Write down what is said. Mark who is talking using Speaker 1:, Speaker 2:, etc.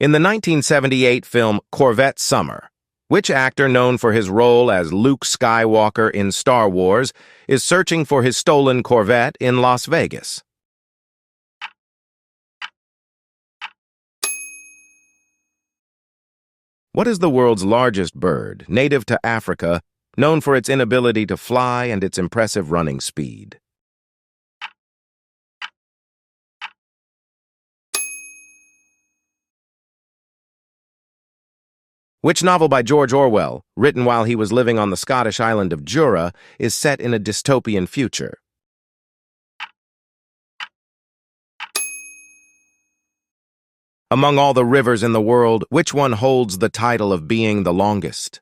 Speaker 1: In the 1978 film Corvette Summer, which actor known for his role as Luke Skywalker in Star Wars is searching for his stolen Corvette in Las Vegas? What is the world's largest bird, native to Africa, known for its inability to fly and its impressive running speed? Which novel by George Orwell, written while he was living on the Scottish island of Jura, is set in a dystopian future? Among all the rivers in the world, which one holds the title of being the longest?